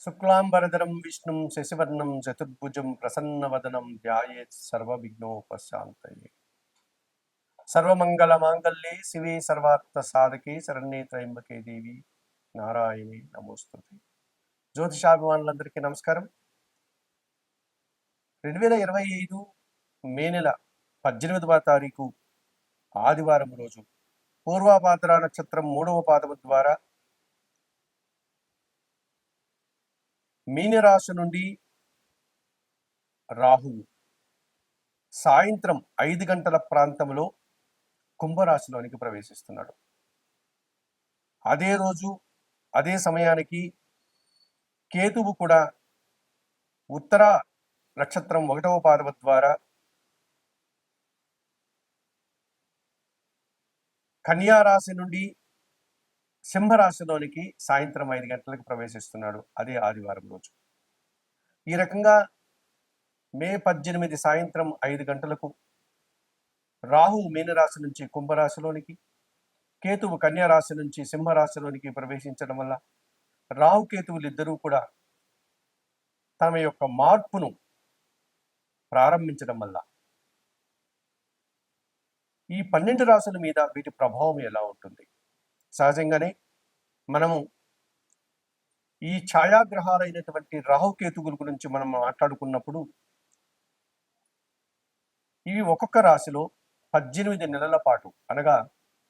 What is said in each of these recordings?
శుక్లాంబరధరం విష్ణుం శశివర్ణం చతుర్భుజం ప్రసన్నవదనం ధ్యాయేత్ సర్వవిఘ్నోపశాంతయే. సర్వమంగళమాంగళ్యే శివే సర్వార్థ సాధకే శరణ్యే త్రయంబకే దేవి నారాయణి నమోస్తుతే. జ్యోతిషాభిమానులందరికీ నమస్కారం. 2025 మే నెల 18వ తారీఖు ఆదివారం రోజు పూర్వాభాద్ర నక్షత్రం 3వ పాదము ద్వారా మీనరాశి నుండి రాహువు సాయంత్రం 5 గంటల ప్రాంతంలో కుంభరాశిలోనికి ప్రవేశిస్తున్నాడు. అదే రోజు అదే సమయానికి కేతువు కూడా ఉత్తర నక్షత్రం 1వ పాదము ద్వారా కన్యా రాశి నుండి సింహరాశిలోనికి సాయంత్రం 5 గంటలకు ప్రవేశిస్తున్నాడు. అదే ఆదివారం రోజు. ఈ రకంగా మే 18 సాయంత్రం 5 గంటలకు రాహువు మీనరాశి నుంచి కుంభరాశిలోనికి, కేతువు కన్యా రాశి నుంచి సింహరాశిలోనికి ప్రవేశించడం వల్ల రాహుకేతువులిద్దరూ కూడా తమ యొక్క మార్పును ప్రారంభించడం వల్ల ఈ 12 రాశుల మీద వీటి ప్రభావం ఎలా ఉంటుంది? సహజంగానే మనము ఈ ఛాయాగ్రహాలైనటువంటి రాహుకేతువుల గురించి మనం మాట్లాడుకున్నప్పుడు ఇవి ఒక్కొక్క రాశిలో 18 నెలల పాటు అనగా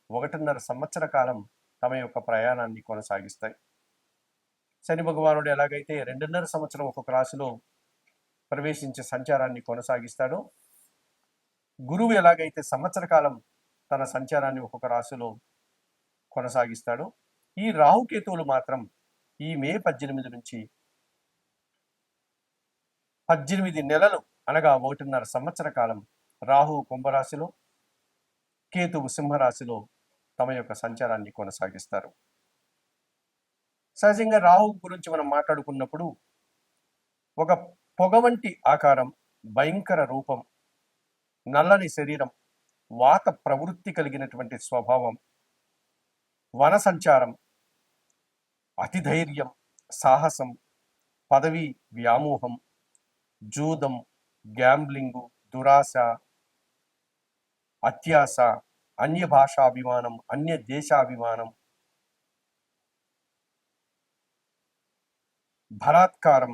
1.5 సంవత్సర కాలం తమ యొక్క ప్రయాణాన్ని కొనసాగిస్తాయి. శని భగవానుడు ఎలాగైతే 2.5 సంవత్సరం ఒక్కొక్క రాశిలో ప్రవేశించే సంచారాన్ని కొనసాగిస్తాడో, గురువు ఎలాగైతే సంవత్సర కాలం తన సంచారాన్ని ఒక్కొక్క రాశిలో కొనసాగిస్తాడో, ఈ రాహుకేతువులు మాత్రం ఈ మే 18 నుంచి 18 నెలలు అనగా 1.5 సంవత్సర కాలం రాహువు కుంభరాశిలో, కేతువు సింహరాశిలో తమ యొక్క సంచారాన్ని కొనసాగిస్తారు. సహజంగా రాహువు గురించి మనం మాట్లాడుకున్నప్పుడు ఒక పొగ వంటి ఆకారం, భయంకర రూపం, నల్లని శరీరం, వాత ప్రవృత్తి కలిగినటువంటి స్వభావం, వన సంచారం, అతిధైర్యం, సాహసం, పదవి వ్యామోహం, జూదం, గ్యాంబ్లింగు, దురాశ, అత్యాశ, అన్య భాషాభిమానం, అన్య దేశాభిమానం, బలాత్కారం,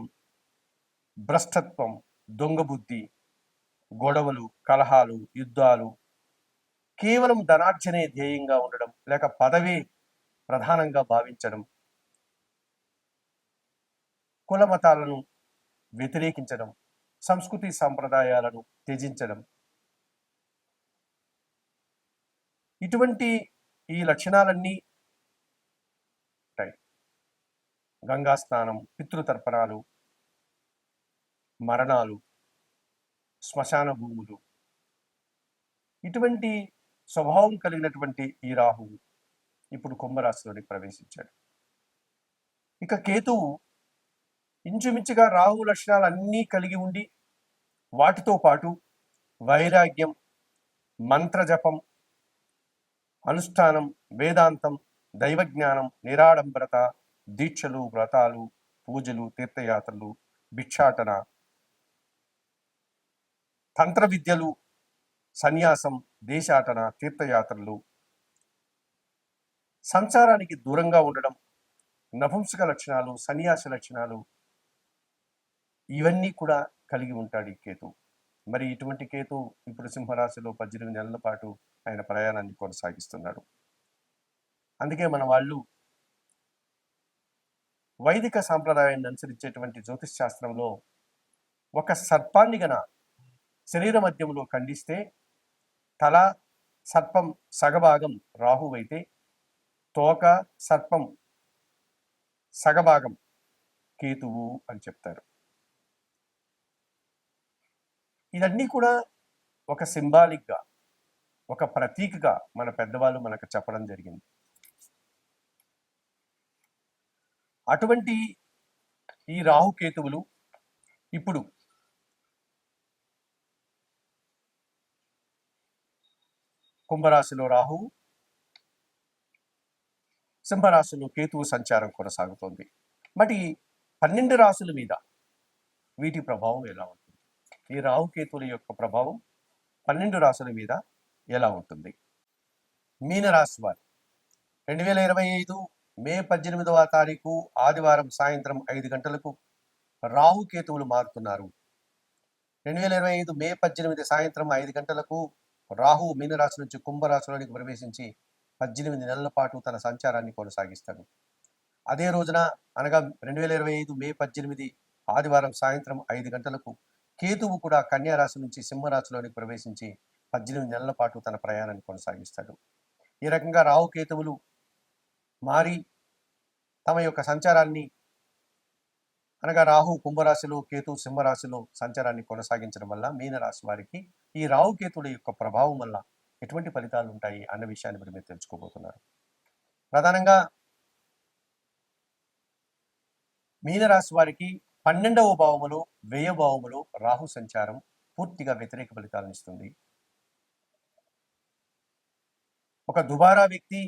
భ్రష్టత్వం, దొంగబుద్ధి, గొడవలు, కలహాలు, యుద్ధాలు, కేవలం ధనార్జనే ధ్యేయంగా ఉండడం, లేక పదవే ప్రధానంగా భావించడం, కుల మతాలను వ్యతిరేకించడం, సంస్కృతి సాంప్రదాయాలను త్యజించడం, ఇటువంటి ఈ లక్షణాలన్నీ ఉంటాయి. గంగా స్నానం, పితృతర్పణాలు, మరణాలు, శ్మశాన భూములు, ఇటువంటి స్వభావం కలిగినటువంటి ఈ రాహువు ఇప్పుడు కుంభరాశిలోనికి ప్రవేశించాడు. ఇక కేతువు ఇంచుమించుగా రాహు లక్షణాలన్నీ కలిగి ఉండి వాటితో పాటు వైరాగ్యం, మంత్రజపం, అనుష్ఠానం, వేదాంతం, దైవజ్ఞానం, నిరాడంబరత, దీక్షలు, వ్రతాలు, పూజలు, తీర్థయాత్రలు, భిక్షాటన, తంత్ర విద్యలు, సన్యాసం, దేశాటన, తీర్థయాత్రలు, సంసారానికి దూరంగా ఉండడం, నపుంసక లక్షణాలు, సన్యాస లక్షణాలు, ఇవన్నీ కూడా కలిగి ఉంటాడు ఈ కేతు. మరి ఇటువంటి కేతు ఇప్పుడు సింహరాశిలో 18 నెలల పాటు ఆయన ప్రయాణాన్ని కొనసాగిస్తున్నాడు. అందుకే మన వాళ్ళు వైదిక సాంప్రదాయాన్ని అనుసరించేటువంటి జ్యోతిష్ శాస్త్రంలో ఒక సర్పాన్ని గన శరీర మధ్యంలో ఖండిస్తే తల సర్పం సగభాగం రాహువు అయితే, తోక సర్పం సగభాగం కేతువు అని చెప్తారు. ఇదన్నీ కూడా ఒక సింబాలిక్గా, ఒక ప్రతీకగా మన పెద్దవాళ్ళు మనకు చెప్పడం జరిగింది. అటువంటి ఈ రాహుకేతువులు ఇప్పుడు కుంభరాశిలో రాహువు, సింహరాశిలో కేతువు సంచారం కొనసాగుతోంది. మరి 12 రాశుల మీద వీటి ప్రభావం ఎలా ఉంటుంది? ఈ రాహుకేతుల యొక్క ప్రభావం 12 రాశుల మీద ఎలా ఉంటుంది? మీనరాశి వారు 2025 మే 18వ తారీఖు ఆదివారం సాయంత్రం 5 గంటలకు రాహుకేతువులు మారుతున్నారు. 2025 మే 18 సాయంత్రం 5 గంటలకు రాహు మీనరాశి నుంచి కుంభరాశిలోనికి ప్రవేశించి 18 నెలల పాటు తన సంచారాన్ని కొనసాగిస్తాడు. అదే రోజున అనగా 2025 మే 18 ఆదివారం సాయంత్రం 5 గంటలకు కేతువు కూడా కన్యా రాశి నుంచి సింహరాశిలోనికి ప్రవేశించి 18 నెలల పాటు తన ప్రయాణాన్ని కొనసాగిస్తాడు. ఈ రకంగా రాహుకేతువులు మారి తమ యొక్క సంచారాన్ని అనగా రాహు కుంభరాశిలో కేతు సింహరాశిలో సంచారాన్ని కొనసాగించడం వల్ల మీనరాశి వారికి ఈ రాహుకేతుల యొక్క ప్రభావం వల్ల ఎటువంటి ఫలితాలు ఉంటాయి అన్న విషయాన్ని మీరు తెలుసుకోబోతున్నారు. ప్రధానంగా మీనరాశి వారికి 12వ భావములో వ్యయ భావములో రాహు సంచారం పూర్తిగా వ్యతిరేక ఫలితాలను ఇస్తుంది. ఒక దుబారా వ్యక్తి,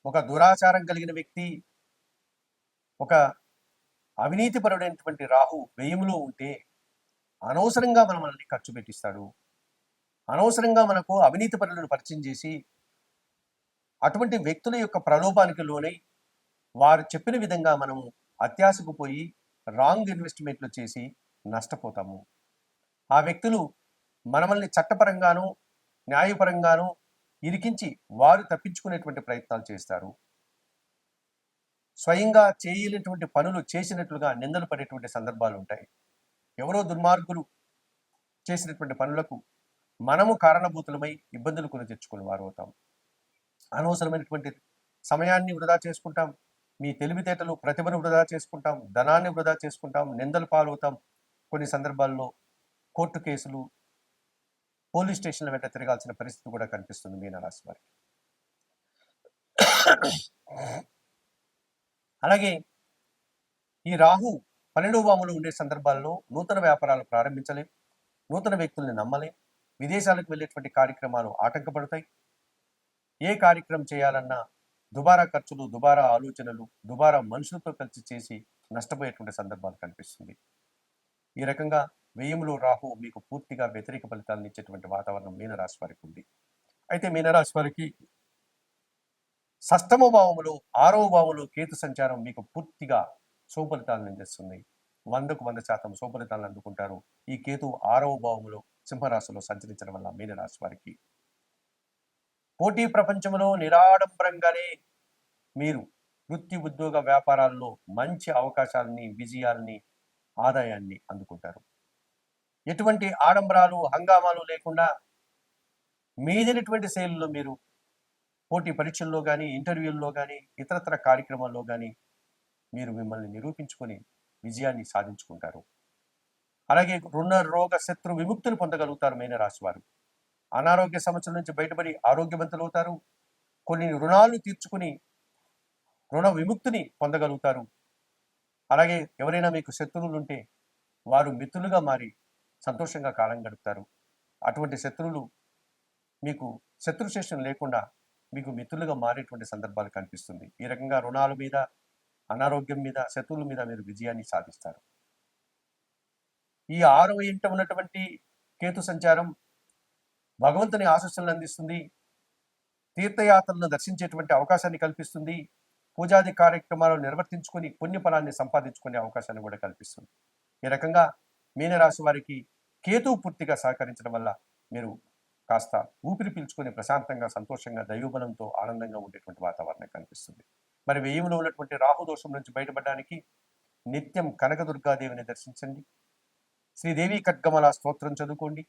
ఒక దురాచారం కలిగిన వ్యక్తి, ఒక అవినీతిపరుడైనటువంటి రాహు వ్యయములో ఉంటే అనవసరంగా మనల్ని ఖర్చు పెట్టిస్తాడు. అనవసరంగా మనకు అవినీతి పరులను పరిచయం చేసి అటువంటి వ్యక్తుల యొక్క ప్రలోభానికి లోనై వారు చెప్పిన విధంగా మనం అత్యాశకు పోయి రాంగ్ ఇన్వెస్ట్మెంట్లు చేసి నష్టపోతాము. ఆ వ్యక్తులు మనల్ని చట్టపరంగాను న్యాయపరంగాను ఇరికించి వారు తప్పించుకునేటువంటి ప్రయత్నాలు చేస్తారు. స్వయంగా చేయలేనటువంటి పనులు చేసినట్లుగా నిందలు పడేటువంటి సందర్భాలు ఉంటాయి. ఎవరో దుర్మార్గులు చేసినటువంటి పనులకు మనము కారణభూతులమై ఇబ్బందులు కొని తెచ్చుకుని వారు అవుతాం. అనవసరమైనటువంటి సమయాన్ని వృధా చేసుకుంటాం, మీ తెలివితేటలు ప్రతిభను వృధా చేసుకుంటాం, ధనాన్ని వృధా చేసుకుంటాం, నిందలు పాలవుతాం. కొన్ని సందర్భాల్లో కోర్టు కేసులు, పోలీస్ స్టేషన్ల వెంట తిరగాల్సిన పరిస్థితి కూడా కనిపిస్తుంది మీనరాశి వారికి. అలాగే ఈ రాహు 12వ భావంలో ఉండే సందర్భాల్లో నూతన వ్యాపారాలు ప్రారంభించలేం, నూతన వ్యక్తుల్ని నమ్మలేం, విదేశాలకు వెళ్ళేటువంటి కార్యక్రమాలు ఆటంకపడతాయి. ఏ కార్యక్రమం చేయాలన్నా దుబారా ఖర్చులు, దుబారా ఆలోచనలు, దుబారా మనుషులతో కలిసి చేసి నష్టపోయేటువంటి సందర్భాలు కనిపిస్తుంది. ఈ రకంగా వ్యయములో రాహు మీకు పూర్తిగా వ్యతిరేక ఫలితాలను ఇచ్చేటువంటి వాతావరణం మీనరాశి వారికి ఉంది. అయితే మీనరాశి వారికి షష్టమ భావములో 6వ భావంలో కేతు సంచారం మీకు పూర్తిగా శుభఫలితాలను అందిస్తుంది. 100కు 100% శుభఫలితాలను అందుకుంటారు. ఈ కేతు 6వ భావములో సింహరాశిలో సంచరించడం వల్ల మీనరాశి వారికి పోటీ ప్రపంచంలో నిరాడంబరంగానే మీరు వృత్తి, ఉద్యోగ, వ్యాపారాల్లో మంచి అవకాశాలని, విజయాల్ని, ఆదాయాన్ని అందుకుంటారు. ఎటువంటి ఆడంబరాలు, హంగామాలు లేకుండా మీదైనటువంటి శైలిలో మీరు పోటీ పరీక్షల్లో కానీ, ఇంటర్వ్యూల్లో కానీ, ఇతరత్ర కార్యక్రమాల్లో కానీ మీరు మిమ్మల్ని నిరూపించుకొని విజయాన్ని సాధించుకుంటారు. అలాగే రుణ, రోగ, శత్రు విముక్తిని పొందగలుగుతారు మీనరాశి వారు. అనారోగ్య సమస్యల నుంచి బయటపడి ఆరోగ్యవంతులు అవుతారు. కొన్ని రుణాలు తీర్చుకుని రుణ విముక్తిని పొందగలుగుతారు. అలాగే ఎవరైనా మీకు శత్రువులు ఉంటే వారు మిత్రులుగా మారి సంతోషంగా కాలం గడుపుతారు. అటువంటి శత్రువులు మీకు శత్రుశేషం లేకుండా మీకు మిత్రులుగా మారేటువంటి సందర్భాలు కనిపిస్తుంది. ఈ రకంగా రుణాల మీద, అనారోగ్యం మీద, శత్రువుల మీద మీరు విజయాన్ని సాధిస్తారు. ఈ 6వ ఇంట ఉన్నటువంటి కేతు సంచారం భగవంతుని ఆశీస్సులను అందిస్తుంది. తీర్థయాత్రలను దర్శించేటువంటి అవకాశాన్ని కల్పిస్తుంది. పూజాది కార్యక్రమాలు నిర్వర్తించుకొని పుణ్యఫలాన్ని సంపాదించుకునే అవకాశాన్ని కూడా కల్పిస్తుంది. ఈ రకంగా మీనరాశి వారికి కేతు పూర్తిగా సహకరించడం వల్ల మీరు కాస్త ఊపిరి పీల్చుకొని ప్రశాంతంగా, సంతోషంగా, దైవబలంతో ఆనందంగా ఉండేటువంటి వాతావరణం కనిపిస్తుంది. మరి వ్యయంలో ఉన్నటువంటి రాహుదోషం నుంచి బయటపడడానికి నిత్యం కనకదుర్గాదేవిని దర్శించండి. శ్రీదేవి ఖడ్గమాల స్తోత్రం చదువుకోండి.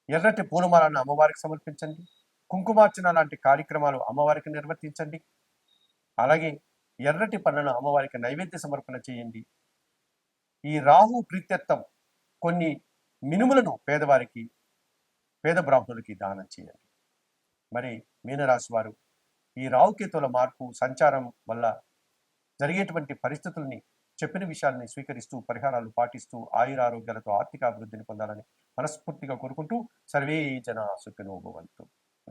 ఎర్రటి పూలమాలను అమ్మవారికి సమర్పించండి. కుంకుమార్చన లాంటి కార్యక్రమాలు అమ్మవారికి నిర్వర్తించండి. అలాగే ఎర్రటి పళ్ళను అమ్మవారికి నైవేద్య సమర్పణ చేయండి. ఈ రాహు ప్రీత్యర్థం కొన్ని మినుములను పేదవారికి, పేద బ్రాహ్మణులకి దానం చేయండి. మరి మీనరాశి వారు ఈ రాహుకేతుల మార్పు సంచారం వల్ల జరిగేటువంటి పరిస్థితుల్ని, చెప్పిన విషయాల్ని స్వీకరిస్తూ, పరిహారాలు పాటిస్తూ ఆయురారోగ్యాలతో ఆర్థిక అభివృద్ధిని పొందాలని మనస్ఫూర్తిగా కోరుకుంటూ సర్వే జనా సుఖినో భవంతు.